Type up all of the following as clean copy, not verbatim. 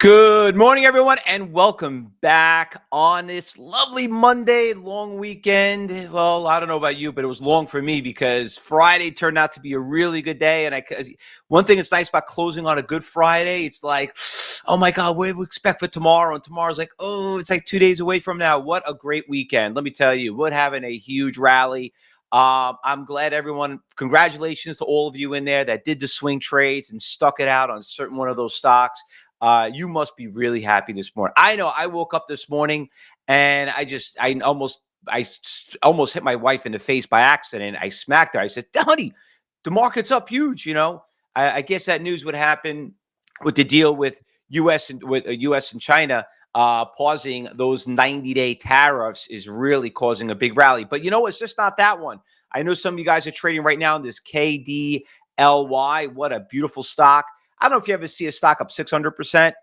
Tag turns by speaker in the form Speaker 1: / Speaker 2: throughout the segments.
Speaker 1: Good morning, everyone, and welcome back on this lovely Monday long weekend. Well, I don't know about you, but it was long for me because Friday turned out to be a really good day. And one thing that's nice about closing on a good Friday, it's like, oh my God, what do we expect for tomorrow? And tomorrow's like, oh, it's like 2 days away from now. What a great weekend. Let me tell you, we're having a huge rally. I'm glad everyone, congratulations to all of you in there that did the swing trades and stuck it out on certain one of those stocks. You must be really happy this morning. I know I woke up this morning and I almost hit my wife in the face by accident. I smacked her. I said, "Honey, the market's up huge." I guess that news would happen with the deal with U.S. and China pausing those 90-day tariffs is really causing a big rally. But it's just not that one. I know some of you guys are trading right now in this KDLY. What a beautiful stock. I don't know if you ever see a stock up 600%,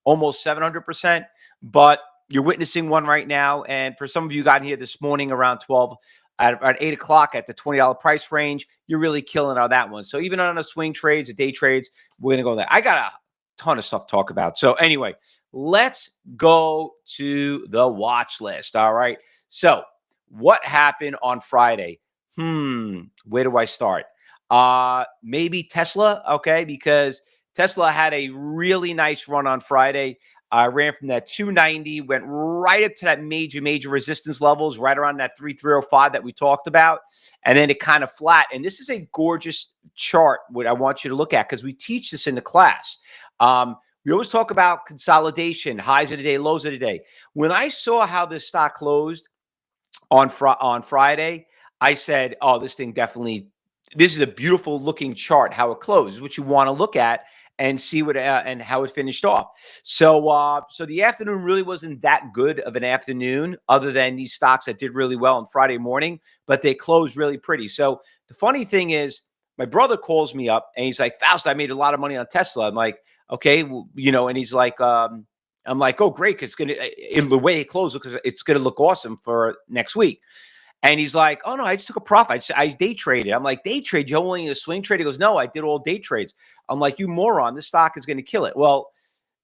Speaker 1: almost 700%, but you're witnessing one right now. And for some of you got here this morning around 12, at 8 o'clock at the $20 price range, you're really killing on that one. So even on the swing trades, the day trades, we're going to go there. I got a ton of stuff to talk about. So anyway, let's go to the watch list. All right. So what happened on Friday? Where do I start? Maybe Tesla. Okay. Because Tesla had a really nice run on Friday. Ran from that 290, went right up to that major resistance levels, right around that 3,305 that we talked about. And then it kind of flat. And this is a gorgeous chart, what I want you to look at, because we teach this in the class. We always talk about consolidation, highs of the day, lows of the day. When I saw how this stock closed on Friday, I said, oh, this is a beautiful looking chart, how it closed, what you want to look at and see what and how it finished off. So the afternoon really wasn't that good of an afternoon, other than these stocks that did really well on Friday morning, but they closed really pretty. So the funny thing is, my brother calls me up and he's like, "Fausto, I made a lot of money on Tesla." I'm like, "Okay, well, and he's like, I'm like, "Oh, great, because the way it closed, because it's gonna look awesome for next week." And he's like, "Oh no, I just took a profit. I day traded." I'm like, "Day trade? You only a swing trade?" He goes, "No, I did all day trades." I'm like, "You moron! This stock is going to kill it." Well,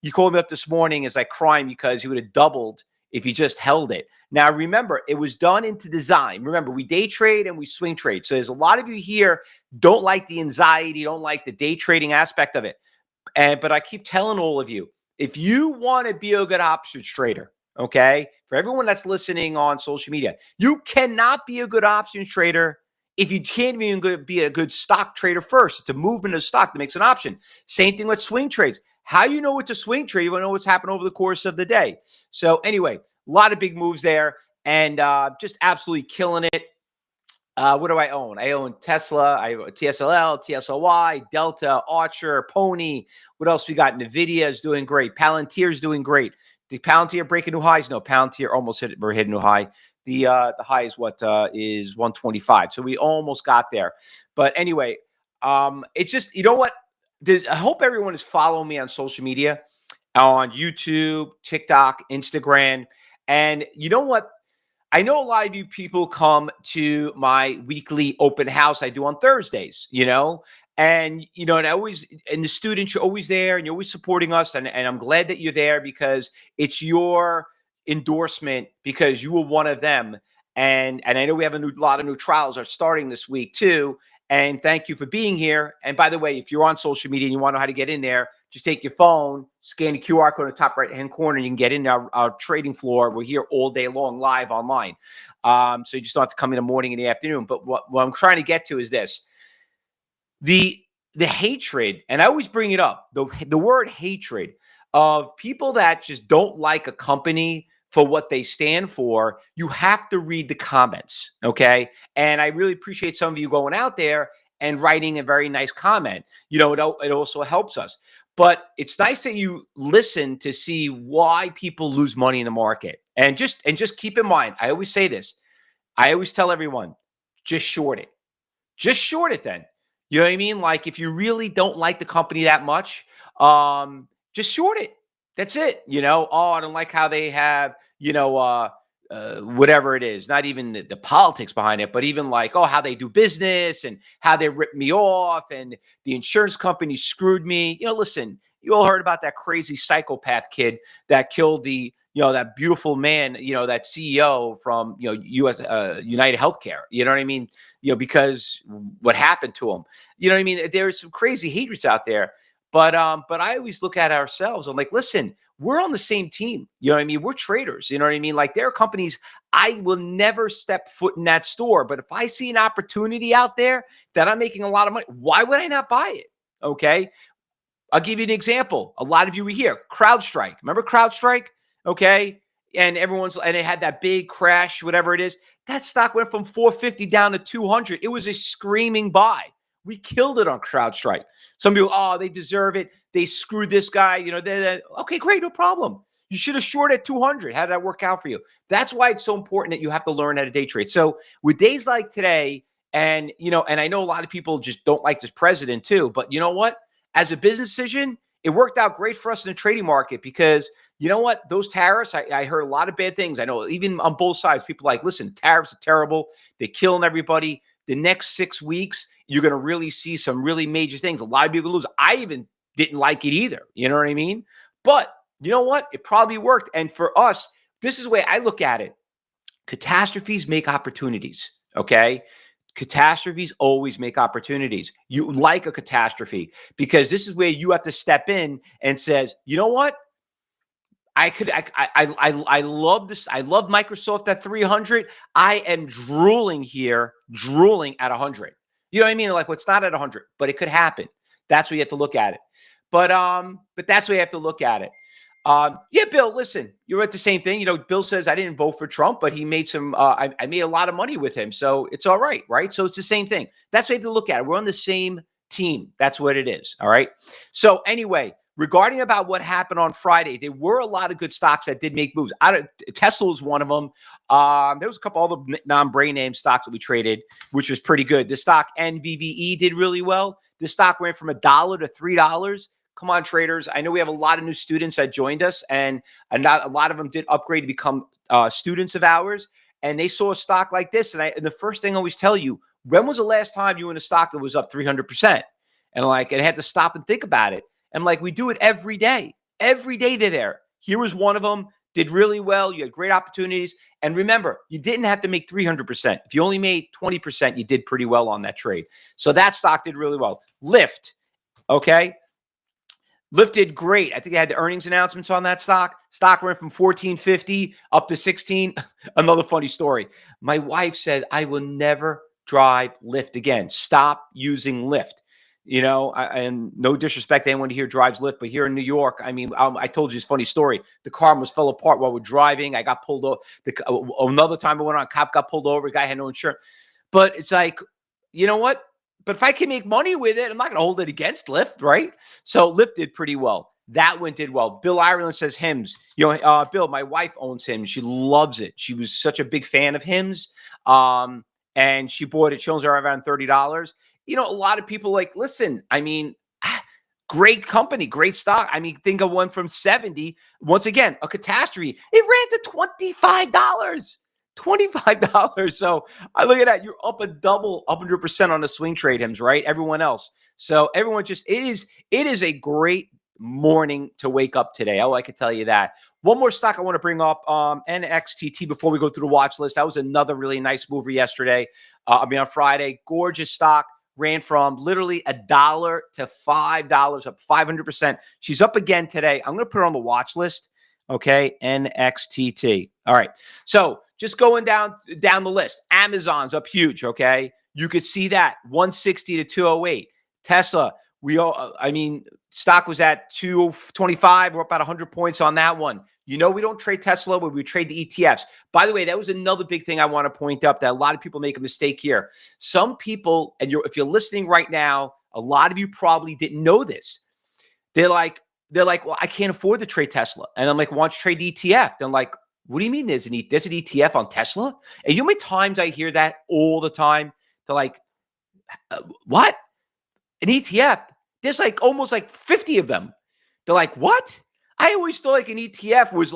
Speaker 1: you called me up this morning as like crying because he would have doubled if he just held it. Now, remember, it was done into design. Remember, we day trade and we swing trade. So there's a lot of you here don't like the anxiety, don't like the day trading aspect of it. But I keep telling all of you, if you want to be a good options trader, okay, for everyone that's listening on social media, you cannot be a good options trader if you can't even be a good stock trader first. It's a movement of stock that makes an option. Same thing with swing trades. How you know it's a swing trade? You want to know what's happened over the course of the day. So anyway, a lot of big moves there, and just absolutely killing it. What do I own? I own Tesla, I own TSLL, TSLY, Delta, Archer, Pony. What else we got? NVIDIA is doing great. Palantir is doing great. The Palantir breaking new highs? No, Palantir almost hit a new high. The high is is 125. So we almost got there. But anyway, it's just, you know what? I hope everyone is following me on social media, on YouTube, TikTok, Instagram. And you know what? I know a lot of you people come to my weekly open house I do on Thursdays, and and the students, you're always there and you're always supporting us. And I'm glad that you're there because it's your endorsement, because you were one of them. And I know we have a lot of new trials are starting this week too. And thank you for being here. And by the way, if you're on social media and you want to know how to get in there, just take your phone, scan the QR code in the top right-hand corner, and you can get in our trading floor. We're here all day long, live online. So you just don't have to come in the morning and the afternoon. But what I'm trying to get to is this. The hatred, and I always bring it up, the word hatred of people that just don't like a company for what they stand for. You have to read the comments, okay? And I really appreciate some of you going out there and writing a very nice comment. It also helps us. But it's nice that you listen to see why people lose money in the market. And just keep in mind, I always say this. I always tell everyone, just short it. Just short it then. You know what I mean? Like, if you really don't like the company that much, just short it. That's it. Oh, I don't like how they have, whatever it is, not even the politics behind it, but even like, oh, how they do business and how they rip me off and the insurance company screwed me. Listen, You all heard about that crazy psychopath kid that killed that beautiful man, that CEO from, US United Healthcare. You know what I mean? Because what happened to him. You know what I mean? There's some crazy haters out there. But I always look at ourselves. I'm like, listen, we're on the same team. You know what I mean? We're traders. You know what I mean? Like, there are companies I will never step foot in that store. But if I see an opportunity out there that I'm making a lot of money, why would I not buy it? Okay. I'll give you an example. A lot of you were here. CrowdStrike. Remember CrowdStrike? Okay. And it had that big crash, whatever it is. That stock went from 450 down to 200. It was a screaming buy. We killed it on CrowdStrike. Some people, they deserve it. They screwed this guy. Okay, great, no problem. You should have short at 200. How did that work out for you? That's why it's so important that you have to learn how to day trade. So with days like today, and I know a lot of people just don't like this president too, but you know what? As a business decision, it worked out great for us in the trading market because you know what? Those tariffs, I heard a lot of bad things. I know even on both sides, people are like, listen, tariffs are terrible. They're killing everybody. The next 6 weeks, you're going to really see some really major things. A lot of people lose. I even didn't like it either. You know what I mean? But you know what? It probably worked. And for us, this is the way I look at it. Catastrophes make opportunities. Okay. Catastrophes always make opportunities. You like a catastrophe because this is where you have to step in and says, you know what? I love this. I love Microsoft at 300. I am drooling at 100. You know what I mean? Like, well, it's not at 100, but it could happen. That's where you have to look at it. But that's where you have to look at it. Yeah, Bill, listen, you're at the same thing. Bill says I didn't vote for Trump, but he made some, I made a lot of money with him. So it's all right. Right. So it's the same thing. That's what you have to look at it. We're on the same team. That's what it is. All right. So anyway, regarding about what happened on Friday, there were a lot of good stocks that did make moves. Tesla was one of them. There was a couple other non-brain name stocks that we traded, which was pretty good. The stock NVVE did really well. The stock went from $1 to $3. Come on, traders. I know we have a lot of new students that joined us, and not a lot of them did upgrade to become students of ours. And they saw a stock like this. And the first thing I always tell you, when was the last time you were in a stock that was up 300%? And I had to stop and think about it. And we do it every day. Every day they're there. Here was one of them. Did really well. You had great opportunities. And remember, you didn't have to make 300%. If you only made 20%, you did pretty well on that trade. So that stock did really well. Lyft, okay? Lyft did great. I think they had the earnings announcements on that stock. Stock went from $14.50 up to $16. Another funny story. My wife said, I will never drive Lyft again. Stop using Lyft. And no disrespect to anyone here drives Lyft, but here in New York, I mean, I told you this funny story. The car almost fell apart while we're driving. I got pulled over. Another time I went on, a cop got pulled over. A guy had no insurance. But it's like, you know what? But if I can make money with it, I'm not going to hold it against Lyft, right? So Lyft did pretty well. That one did well. Bill Ireland says Hims. Bill, my wife owns Hims. She loves it. She was such a big fan of Hims. And she bought it. She owns it around $30. A lot of people listen, I mean, great company, great stock. I mean, think of one from 70. Once again, a catastrophe. It ran to $25. $25. So I look at that. You're up a double 100% on the swing trade Hims, right? Everyone else. So everyone it is a great morning to wake up today. I can tell you that. One more stock I want to bring up, NXTT, before we go through the watch list. That was another really nice mover yesterday. On Friday, gorgeous stock. Ran from literally $1 to $5, up 500%. She's up again today. I'm going to put her on the watch list. Okay, NXTT. All right. So just going down the list. Amazon's up huge. Okay, you could see that 160 to 208. Tesla, stock was at 225. We're up about 100 points on that one. We don't trade Tesla, but we trade the ETFs. By the way, that was another big thing I want to point up that a lot of people make a mistake here. Some people, and if you're listening right now, a lot of you probably didn't know this. They're like, well, I can't afford to trade Tesla. And I'm like, why don't you trade the ETF? They're like, what do you mean there's an ETF on Tesla? And you know how many times I hear that all the time? They're like, what? An ETF? There's almost 50 of them. They're like, what? I always thought an ETF was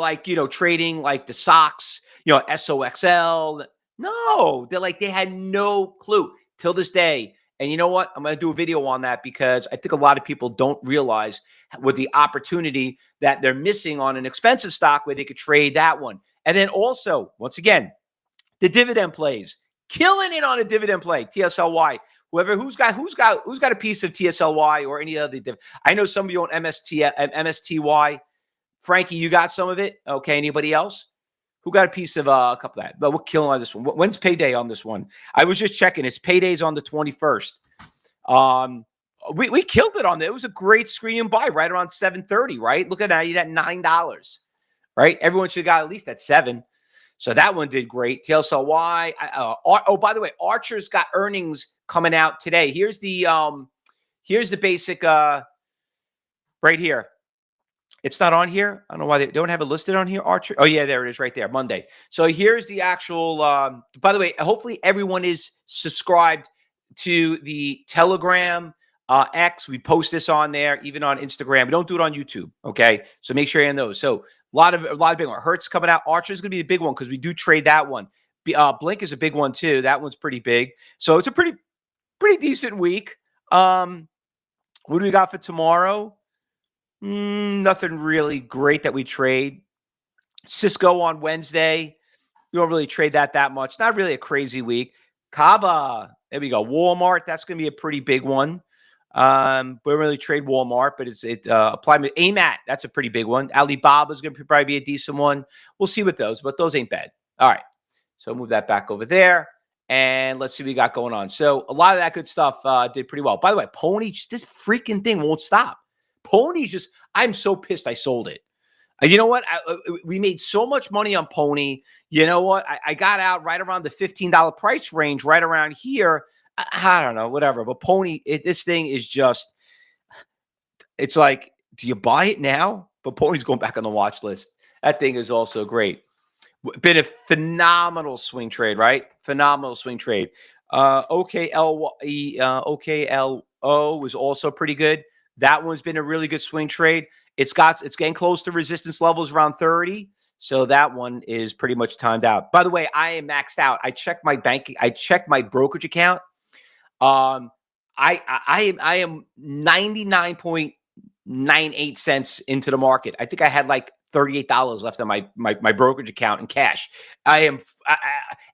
Speaker 1: trading the stocks, SOXL. No, they had no clue till this day. And you know what? I'm going to do a video on that because I think a lot of people don't realize with the opportunity that they're missing on an expensive stock where they could trade that one. And then also, once again, the dividend plays, killing it on a dividend play, TSLY. Who's got a piece of TSLY or any other I know some of you on MSTY. Frankie, you got some of it? Okay, anybody else? Who got a piece of a couple of that? But we're killing on this one. When's payday on this one? I was just checking. It's payday's on the 21st. We killed it on there. It was a great screen and buy right around 7:30, right? Look at that. You got $9, right? Everyone should have got at least at 7. So that one did great. TLSLY. By the way, Archer's got earnings coming out today. Here's the basic right here. It's not on here. I don't know why they don't have it listed on here, Archer. Oh, yeah, there it is right there, Monday. So here's the actual, by the way, hopefully everyone is subscribed to the Telegram X. We post this on there, even on Instagram. We don't do it on YouTube, okay? So make sure you're in those. So a lot of big one. Hertz coming out. Archer's going to be a big one because we do trade that one. Blink is a big one too. That one's pretty big. So it's a pretty decent week. What do we got for tomorrow? Nothing really great that we trade. Cisco on Wednesday. We don't really trade that much. Not really a crazy week. Kava. There we go. Walmart. That's going to be a pretty big one. We don't really trade Walmart, but it applied to AMAT. That's a pretty big one. Alibaba is going to probably be a decent one. We'll see with those, but those ain't bad. All right. So move that back over there. And let's see what we got going on. So a lot of that good stuff did pretty well. By the way, Pony, just this freaking thing won't stop. Pony's just, I'm so pissed I sold it. You know what? We made so much money on Pony. You know what? I got out right around the $15 price range, right around here. I don't know, whatever. But Pony, this thing is just, it's like, do you buy it now? But Pony's going back on the watch list. That thing is also great. Been a phenomenal swing trade, right? Phenomenal swing trade. OKLO was also pretty good. That one's been a really good swing trade. It's getting close to resistance levels around 30. So that one is pretty much timed out. By the way, I am maxed out. I checked my banking. I checked my brokerage account. I am 99.98 cents into the market. I think I had like $38 left on my brokerage account in cash. I am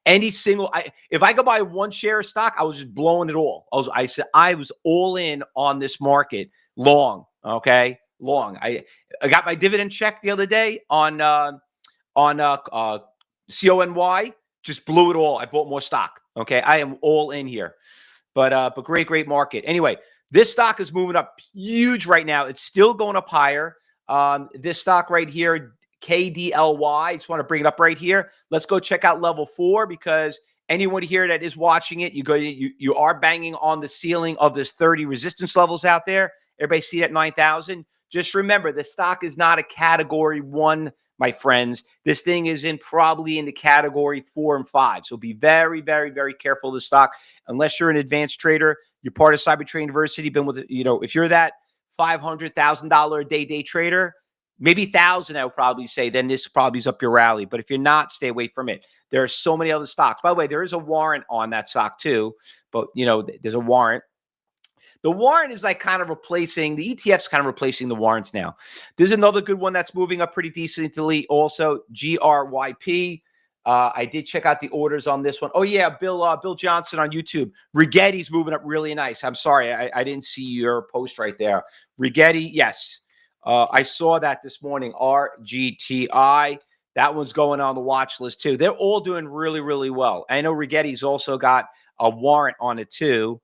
Speaker 1: if I could buy one share of stock, I was just blowing it all. I was all in on this market long. Okay. Long. I got my dividend check the other day on CONY, just blew it all. I bought more stock. Okay. I am all in here, but great market. Anyway, this stock is moving up huge right now. It's still going up higher. This stock right here, KDLY, I just want to bring it up right here. Let's go check out level 4 because anyone here that is watching it, you are banging on the ceiling of this 30 resistance levels out there. Everybody see that 9,000? Just remember, the stock is not a category 1, my friends. This thing is probably in the category 4 and 5. So be very, very, very careful of the stock. Unless you're an advanced trader, you're part of Cybertrade University, been with, if you're that $500,000 a day trader, maybe 1,000, I would probably say, then this probably is up your rally. But if you're not, stay away from it. There are so many other stocks. By the way, there is a warrant on that stock too, but there's a warrant. The warrant is like kind of replacing the ETFs, kind of replacing the warrants now. There's another good one that's moving up pretty decently. Also, GRYP. I did check out the orders on this one. Oh yeah, Bill Johnson on YouTube. Rigetti's moving up really nice. I'm sorry, I didn't see your post right there. Rigetti, yes, I saw that this morning. RGTI. That one's going on the watch list too. They're all doing really, really well. I know Rigetti's also got a warrant on it too.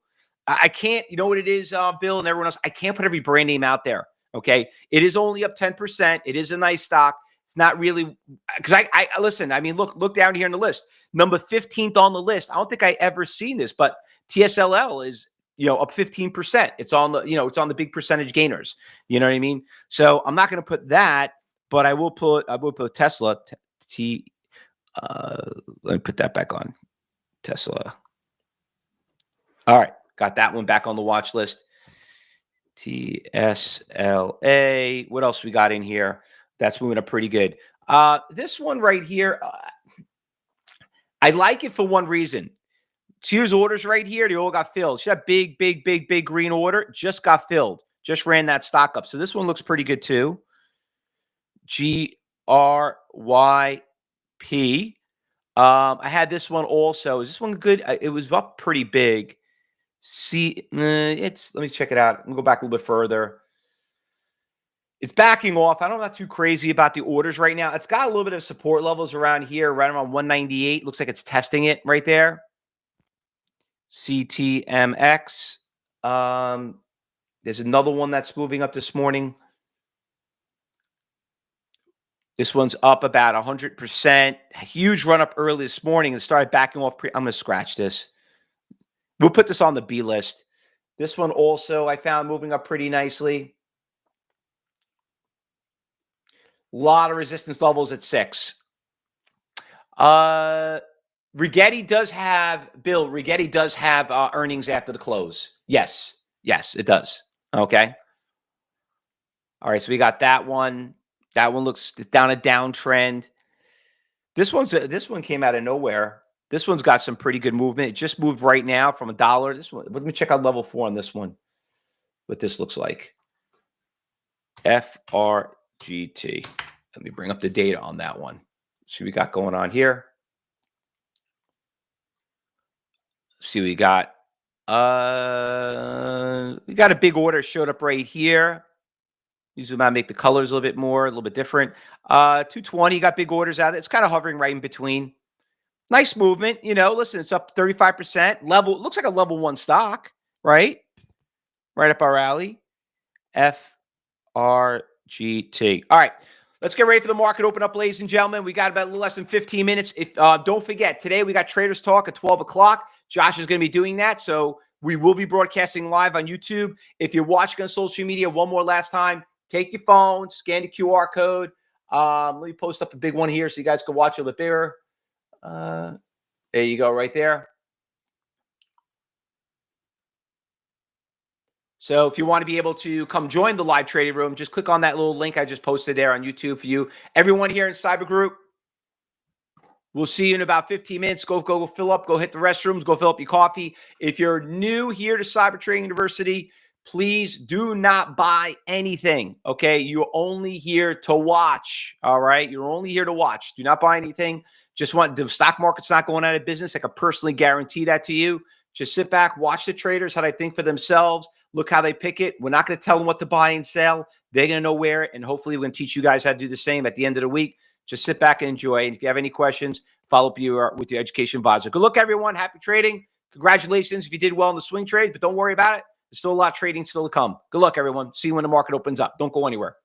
Speaker 1: I can't, you know what it is, Bill and everyone else? I can't put every brand name out there, okay? It is only up 10%. It is a nice stock. It's not really, because I listen, I mean, look down here in the list. Number 15th on the list. I don't think I ever seen this, but TSLL is, up 15%. It's on the, it's on the big percentage gainers. You know what I mean? So I'm not going to put that, but I will put Tesla. Let me put that back on. Tesla. All right. Got that one back on the watch list. TSLA. What else we got in here? That's moving up pretty good. This one right here, I like it for one reason. See those orders right here? They all got filled. See that big, big, big, big green order? Just got filled. Just ran that stock up. So this one looks pretty good too. GRYP. I had this one also. Is this one good? It was up pretty big. See, let me check it out. I'm gonna go back a little bit further. It's backing off. I'm not too crazy about the orders right now. It's got a little bit of support levels around here, right around 198. Looks like it's testing it right there. CTMX. There's another one that's moving up this morning. This one's up about 100%. Huge run up early this morning and started backing off. I'm going to scratch this. We'll put this on the B list. This one also I found moving up pretty nicely. A lot of resistance levels at 6. Rigetti does have earnings after the close. Yes, it does. Okay. All right, so we got that one. That one looks down a downtrend. This one came out of nowhere. This one's got some pretty good movement. It just moved right now from $1. This one, let me check out level 4 on this one. What this looks like. FRGT. Let me bring up the data on that one. See what we got going on here. See what we got. We got a big order showed up right here. You zoom out, make the colors a little bit more, a little bit different. 220 got big orders out. It's kind of hovering right in between. Nice movement. Listen, it's up 35%. Level, looks like a level 1 stock, right? Right up our alley. FRGT. All right. Let's get ready for the market open up, ladies and gentlemen. We got about a little less than 15 minutes. Don't forget, today we got Traders Talk at 12 o'clock. Josh is going to be doing that. So we will be broadcasting live on YouTube. If you're watching on social media, one more last time, take your phone, scan the QR code. Let me post up a big one here so you guys can watch a little bit bigger. There you go, right there. So if you want to be able to come join the live trading room, just click on that little link I just posted there on YouTube for you. Everyone here in Cyber Group, we'll see you in about 15 minutes. Go fill up, go hit the restrooms, go fill up your coffee. If you're new here to Cyber Trading University, please do not buy anything, okay? You're only here to watch, all right? You're only here to watch. Do not buy anything. The stock market's not going out of business. I can personally guarantee that to you. Just sit back, watch the traders, how they think for themselves. Look how they pick it. We're not going to tell them what to buy and sell. They're going to know where, and hopefully we're going to teach you guys how to do the same at the end of the week. Just sit back and enjoy. And if you have any questions, follow up with your education advisor. Good luck, everyone. Happy trading. Congratulations if you did well in the swing trade, but don't worry about it. There's still a lot of trading still to come. Good luck, everyone. See you when the market opens up. Don't go anywhere.